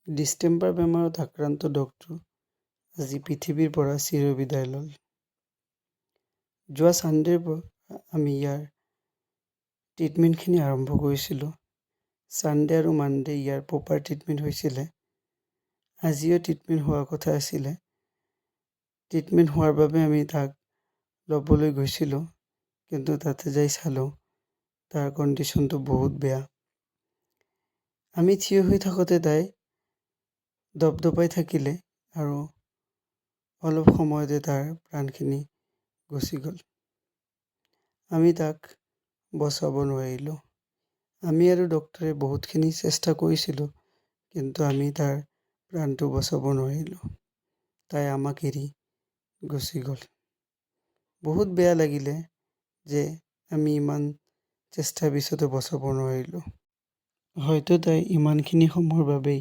ডিষ্টেম্বৰ বেমাৰত আক্ৰান্ত ডক্টৰ আজি পৃথিৱীৰ পৰা চিৰবিদায় ল'ল। যোৱা ছানডেৰ পৰা আমি ইয়াৰ ট্ৰিটমেণ্টখিনি আৰম্ভ কৰিছিলোঁ। ছানডে আৰু মানডে ইয়াৰ প্ৰপাৰ ট্ৰিটমেণ্ট হৈছিলে। আজিও ট্ৰিটমেণ্ট হোৱাৰ কথা আছিলে। ট্ৰিটমেণ্ট হোৱাৰ বাবে আমি তাক ল'বলৈ গৈছিলোঁ, কিন্তু তাতে যাই চালোঁ তাৰ কণ্ডিশ্যনটো বহুত বেয়া। আমি থিয় হৈ থাকোঁতে তাই দপদপাই থাকিলে আৰু অলপ সময়তে তাৰ প্ৰাণখিনি গুচি গ'ল। আমি তাক বচাব নোৱাৰিলোঁ। আমি আৰু ডক্টৰে বহুতখিনি চেষ্টা কৰিছিলোঁ, কিন্তু আমি তাৰ প্ৰাণটো বচাব নোৱাৰিলোঁ। তাই আমাক এৰি গুচি গ'ল। বহুত বেয়া লাগিলে যে আমি ইমান চেষ্টাৰ পিছতো বচাব নোৱাৰিলোঁ। হয়তো তাই ইমানখিনি সময়ৰ বাবেই